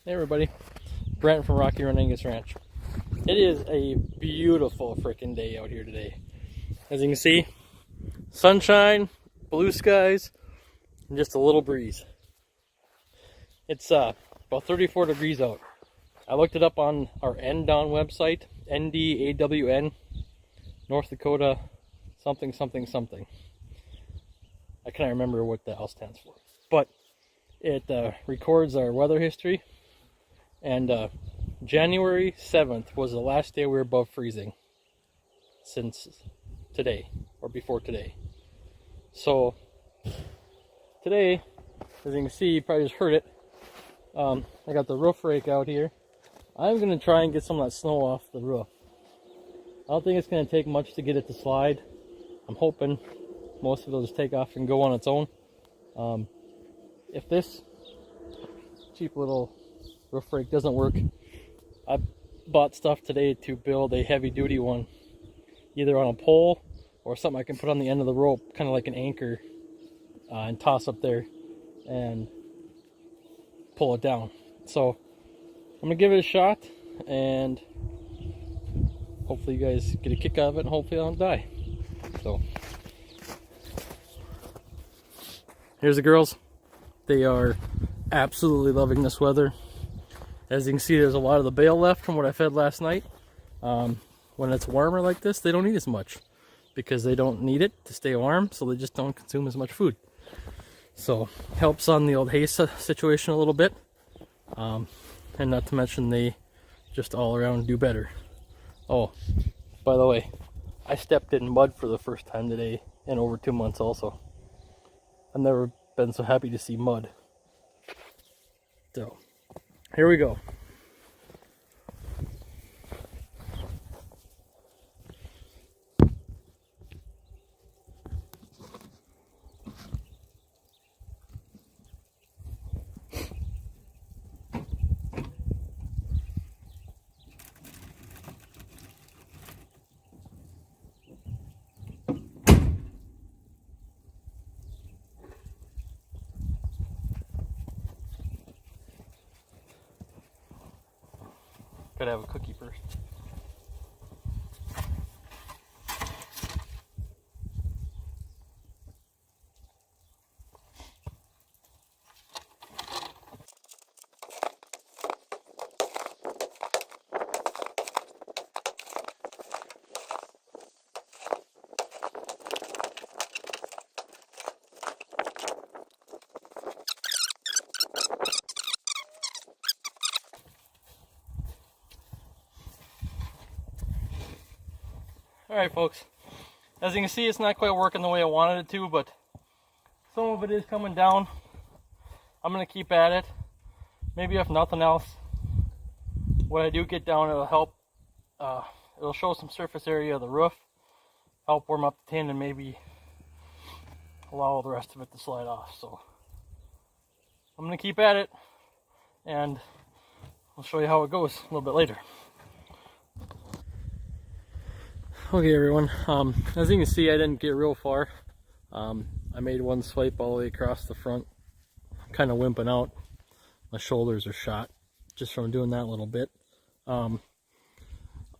Hey everybody, Brent from Rocky Run Angus Ranch. It is a beautiful freaking day out here today. As you can see, sunshine, blue skies, and just a little breeze. It's about 34 degrees out. I looked it up on our NDAWN website, NDAWN, North Dakota something something something. I can't remember what the L stands for, but it records our weather history. And January 7th was the last day we were above freezing since today, or before today. So today, as you can see, you probably just heard it, I got the roof rake out here. I'm going to try and get some of that snow off the roof. I don't think it's going to take much to get it to slide. I'm hoping most of it will just take off and go on its own. If this cheap little roof rake doesn't work, I bought stuff today to build a heavy duty one, either on a pole or something I can put on the end of the rope, kind of like an anchor, and toss up there and pull it down. So I'm gonna give it a shot, and hopefully you guys get a kick out of it, and hopefully I don't die. So here's the girls. They are absolutely loving this weather. As you can see, there's a lot of the bale left from what I fed last night. When it's warmer like this, they don't eat as much because they don't need it to stay warm, so they just don't consume as much food. So helps on the old hay situation a little bit, and not to mention they just all around do better. Oh, by the way, I stepped in mud for the first time today in over 2 months also. I've never been so happy to see mud. So here we go. Gotta have a cookie first. Alright folks, as you can see, it's not quite working the way I wanted it to, but some of it is coming down. I'm going to keep at it. Maybe if nothing else, when I do get down, it'll help. It'll show some surface area of the roof, help warm up the tin, and maybe allow the rest of it to slide off. So I'm going to keep at it, and I'll show you how it goes a little bit later. Okay everyone, as you can see, I didn't get real far. I made one swipe all the way across the front, kind of wimping out. My shoulders are shot just from doing that little bit. I'm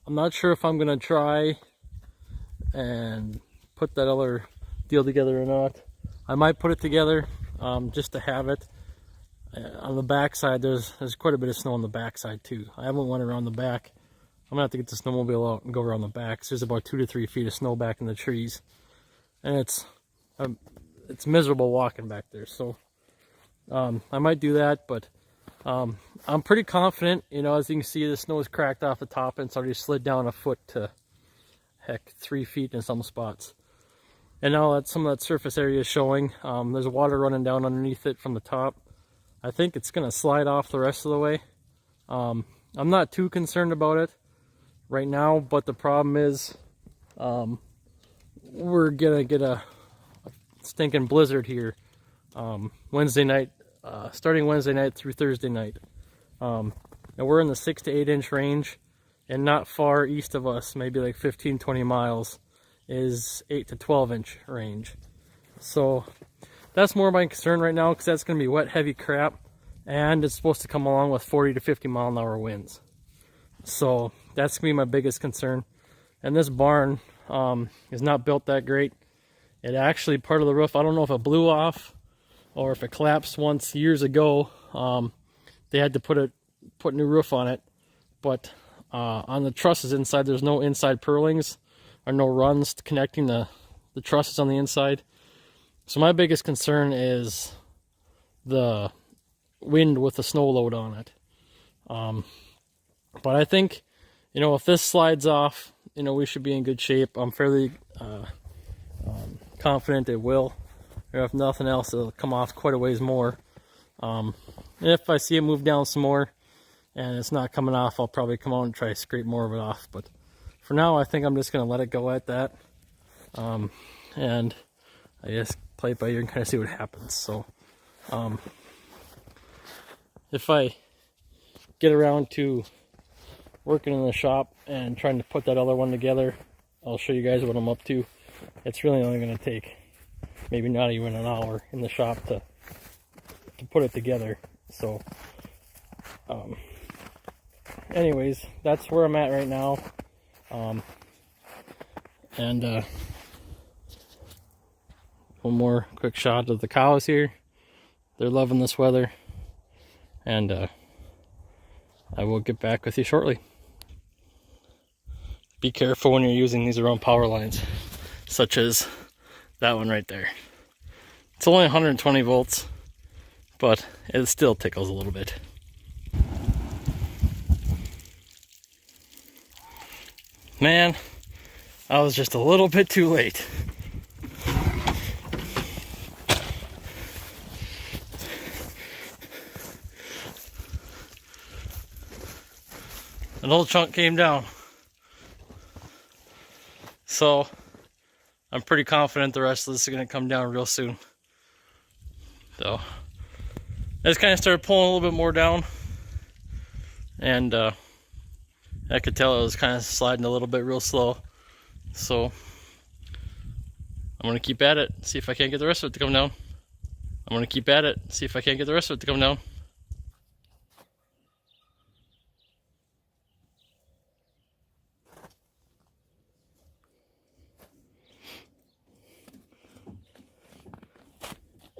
not sure if I'm going to try and put that other deal together or not. I might put it together just to have it. On the back side, there's quite a bit of snow on the back side too. I haven't went around the back. I'm gonna have to get the snowmobile out and go around the back. So there's about 2 to 3 feet of snow back in the trees, and it's miserable walking back there. So I might do that, but I'm pretty confident. You know, as you can see, the snow is cracked off the top, and it's already slid down a foot to, heck, 3 feet in some spots. And now that some of that surface area is showing, there's water running down underneath it from the top. I think it's gonna slide off the rest of the way. I'm not too concerned about it right now, but the problem is we're gonna get a stinking blizzard here Wednesday night, starting Wednesday night through Thursday night. And we're in the 6 to 8 inch range, and not far east of us, maybe like 15-20 miles, is 8 to 12 inch range. So that's more my concern right now, because that's gonna be wet, heavy crap, and it's supposed to come along with 40 to 50 mile an hour winds. So that's gonna be my biggest concern. And this barn is not built that great. It actually, part of the roof, I don't know if it blew off or if it collapsed once years ago. They had to put new roof on it, but on the trusses inside, there's no inside purlings or no runs connecting the trusses on the inside. So my biggest concern is the wind with the snow load on it. But I think, you know, if this slides off, you know, we should be in good shape. I'm fairly confident it will. Or if nothing else, it'll come off quite a ways more. If I see it move down some more and it's not coming off, I'll probably come out and try to scrape more of it off. But for now, I think I'm just going to let it go at that. And I guess play it by ear and kind of see what happens. So if I get around to working in the shop and trying to put that other one together, I'll show you guys what I'm up to. It's really only going to take maybe not even an hour in the shop to put it together. So anyways, that's where I'm at right now. And one more quick shot of the cows here. They're loving this weather, and I will get back with you shortly. Be careful when you're using these around power lines, such as that one right there. It's only 120 volts, but it still tickles a little bit. Man, I was just a little bit too late. An old chunk came down. So I'm pretty confident the rest of this is going to come down real soon. So I just kind of started pulling a little bit more down, and I could tell it was kind of sliding a little bit real slow. So I'm going to keep at it, see if I can't get the rest of it to come down. I'm going to keep at it, see if I can't get the rest of it to come down.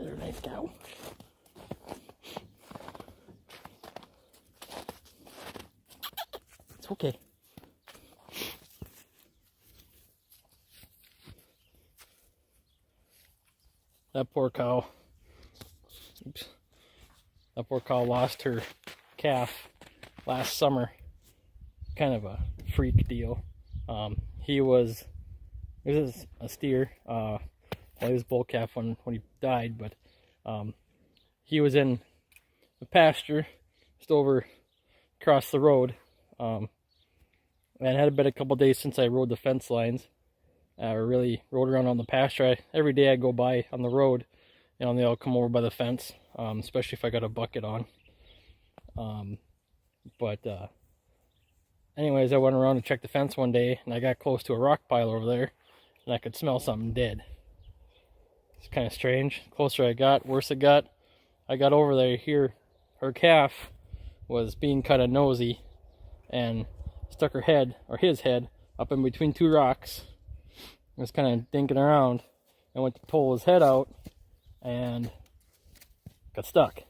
There's a nice cow. It's okay. That poor cow. Oops. That poor cow lost her calf last summer. Kind of a freak deal. He was a steer. Well, he was a bull calf when he died, but he was in the pasture just over across the road. And it had been a couple days since I rode the fence lines, or really rode around on the pasture. Every day I go by on the road, you know, and they all come over by the fence, especially if I got a bucket on. Anyways, I went around to check the fence one day, and I got close to a rock pile over there, and I could smell something dead. It's kind of strange. The closer I got, worse it got. I got over there, here, her calf was being kind of nosy and stuck her head, or his head, up in between two rocks. It was kind of dinking around, and went to pull his head out and got stuck.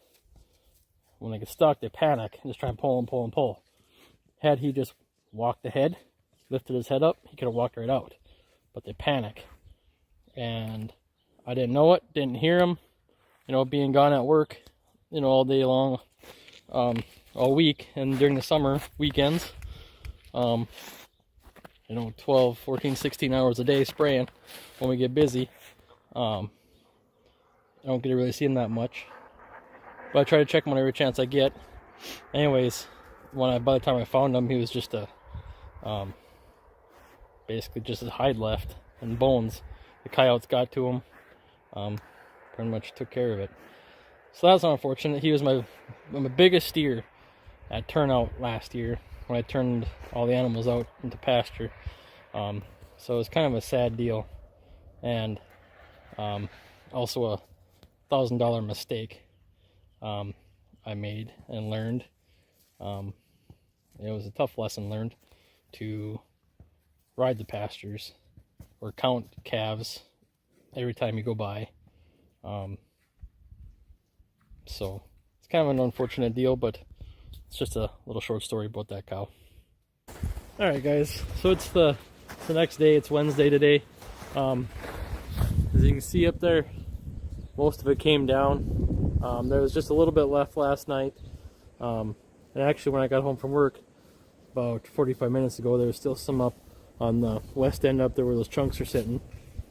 When they get stuck, they panic and just try and pull and pull and pull. Had he just walked ahead, lifted his head up, he could have walked right out. But they panic. And I didn't know it, didn't hear him, you know, being gone at work, you know, all day long, all week, and during the summer weekends, you know, 12, 14, 16 hours a day spraying when we get busy. I don't get to really see him that much, but I try to check him on every chance I get. Anyways, by the time I found him, he was just basically just his hide left and bones. The coyotes got to him, pretty much took care of it. So that was unfortunate. He was my biggest steer at turnout last year when I turned all the animals out into pasture. So it was kind of a sad deal, and also a $1,000 mistake. I I made and learned. It was a tough lesson learned to ride the pastures or count calves every time you go by. So it's kind of an unfortunate deal, but it's just a little short story about that cow. Alright guys, so it's the next day. It's Wednesday today. As you can see up there, most of it came down. There was just a little bit left last night. And actually when I got home from work about 45 minutes ago, there was still some up on the west end up there where those chunks are sitting.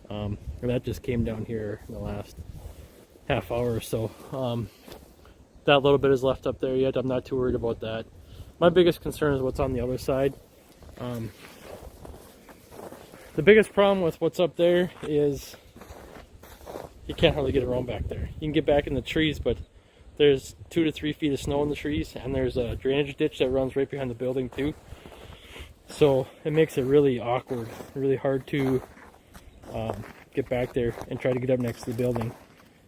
And that just came down here in the last half hour or so. That little bit is left up there yet. I'm not too worried about that. My biggest concern is what's on the other side. The biggest problem with what's up there is you can't hardly get around back there. You can get back in the trees, but there's 2 to 3 feet of snow in the trees, and there's a drainage ditch that runs right behind the building too. So it makes it really awkward, really hard to get back there and try to get up next to the building,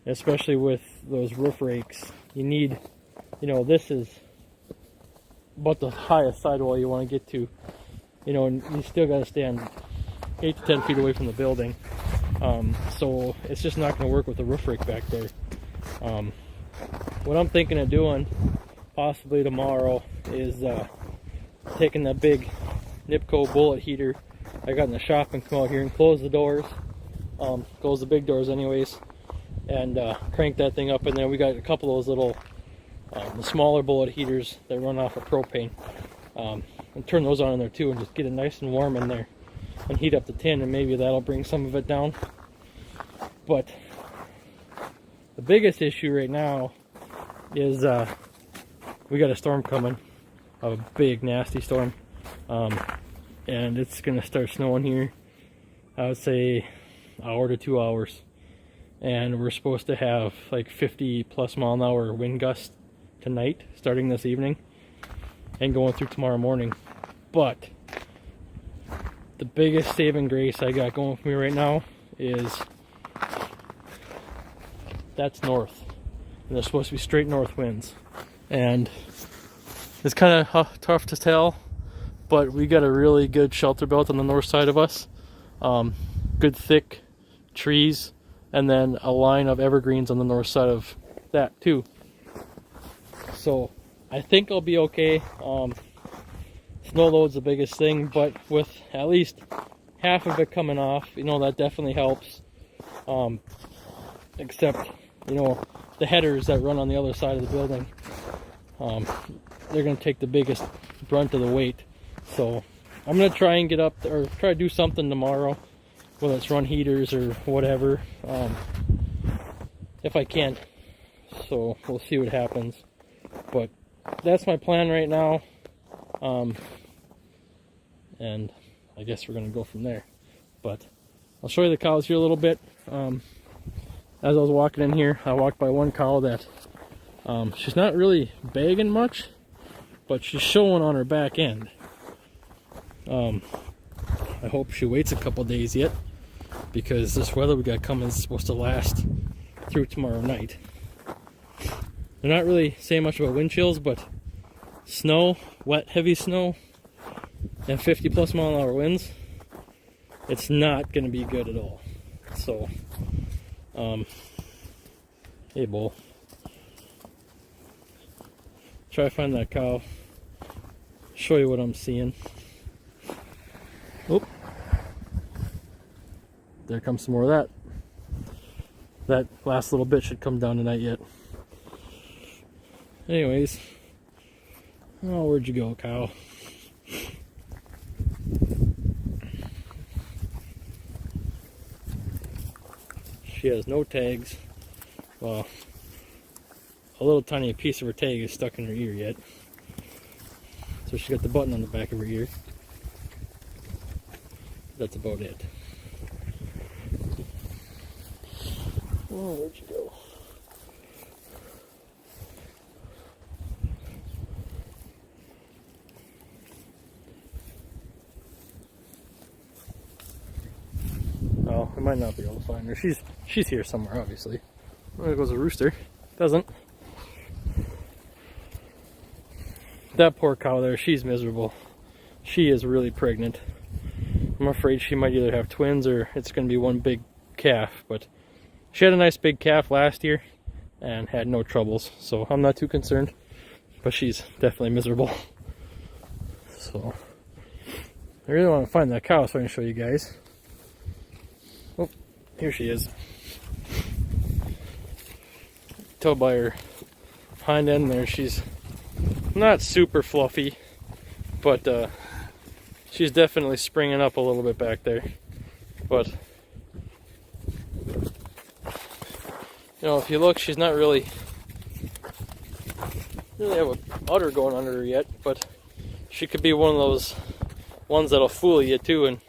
especially with those roof rakes. You need, this is about the highest sidewall you want to get to, and you still got to stand 8 to 10 feet away from the building. So it's just not going to work with the roof rake back there. What I'm thinking of doing, possibly tomorrow, is taking that big Nipco bullet heater I got in the shop and come out here and close the doors, close the big doors anyways, and crank that thing up. And then we got a couple of those little the smaller bullet heaters that run off of propane, and turn those on in there too, and just get it nice and warm in there and heat up the tin, and maybe that'll bring some of it down. But the biggest issue right now is we got a storm coming, a big nasty storm, and it's gonna start snowing here, I would say hour to 2 hours, and we're supposed to have like 50+ mile-an-hour wind gusts tonight, starting this evening and going through tomorrow morning. But the biggest saving grace I got going for me right now is that's north, and there's supposed to be straight north winds, and it's kind of tough to tell, but we got a really good shelter belt on the north side of us, good thick trees, and then a line of evergreens on the north side of that too. So I think I'll be okay. Snow load's the biggest thing, but with at least half of it coming off, that definitely helps. Except, the headers that run on the other side of the building, they're going to take the biggest brunt of the weight. So I'm going to try and get up there, or try to do something tomorrow, whether it's run heaters or whatever, if I can. So we'll see what happens. But that's my plan right now. And I guess we're going to go from there. But I'll show you the cows here a little bit. As I was walking in here, I walked by one cow that she's not really bagging much, but she's showing on her back end. I hope she waits a couple days yet, because this weather we got coming is supposed to last through tomorrow night. They're not really saying much about wind chills, but snow, wet, heavy snow, and 50+ mile-an-hour winds, it's not going to be good at all. So, hey, bull. Try to find that cow. Show you what I'm seeing. Oh, there comes some more of that. That last little bit should come down tonight yet. Anyways, oh, where'd you go, cow? She has no tags. Well, a little tiny piece of her tag is stuck in her ear yet. So she's got the button on the back of her ear. That's about it. Oh, where'd you go? Oh, I might not be able to find her. She's here somewhere, obviously. There goes a rooster. Doesn't. that poor cow there, she's miserable. She is really pregnant. I'm afraid she might either have twins or it's going to be one big calf, but she had a nice big calf last year and had no troubles, so I'm not too concerned, but she's definitely miserable. So I really want to find that cow so I can show you guys. Oh, here she is. Tell by her hind end there, she's not super fluffy, but she's definitely springing up a little bit back there. But you know, if you look, she's not really have a udder going under her yet, but she could be one of those ones that'll fool you too and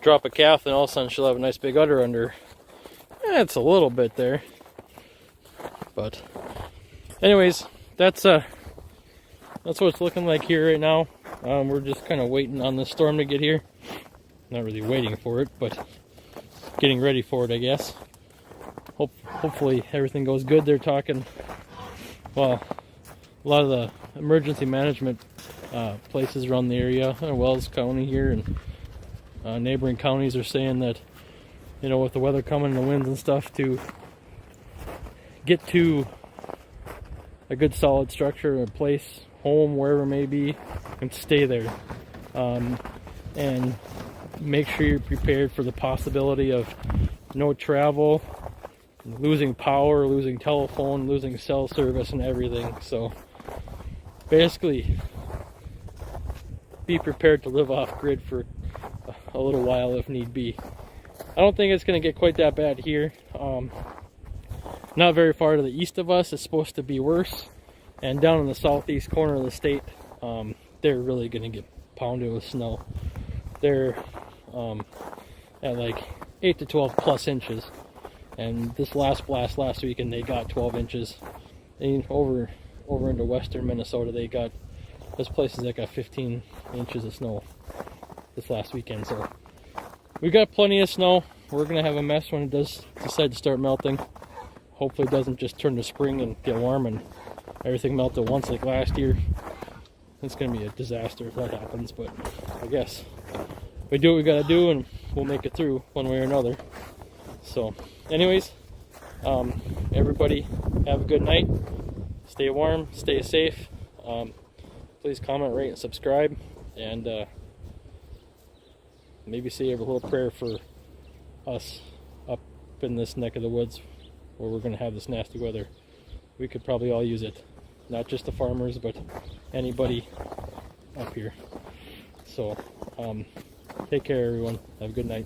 drop a calf, and all of a sudden she'll have a nice big udder under her. It's a little bit there, but anyways, that's what it's looking like here right now. We're just kind of waiting on the storm to get here. Not really waiting for it, but getting ready for it, I guess. Hopefully everything goes good. They're talking, well, a lot of the emergency management places around the area, Wells County here and neighboring counties are saying that, you know, with the weather coming and the winds and stuff, to get to a good solid structure, a place, home, wherever it may be, and stay there. And make sure you're prepared for the possibility of no travel, losing power, losing telephone, losing cell service and everything. So basically, be prepared to live off grid for a little while if need be. I don't think it's going to get quite that bad here. Not very far to the east of us, it's supposed to be worse. And down in the southeast corner of the state, they're really going to get pounded with snow. They're at like 8 to 12 plus inches. And this last blast last weekend, they got 12 inches. And over into western Minnesota, there's places that got 15 inches of snow this last weekend. So we got plenty of snow. We're going to have a mess when it does decide to start melting. Hopefully it doesn't just turn to spring and get warm and everything melt at once like last year. It's going to be a disaster if that happens, but I guess we do what we got to do and we'll make it through one way or another. So anyways, everybody have a good night. Stay warm, stay safe. Please comment, rate, and subscribe, and maybe say a little prayer for us up in this neck of the woods where we're going to have this nasty weather. We could probably all use it. Not just the farmers, but anybody up here. So, take care, everyone. Have a good night.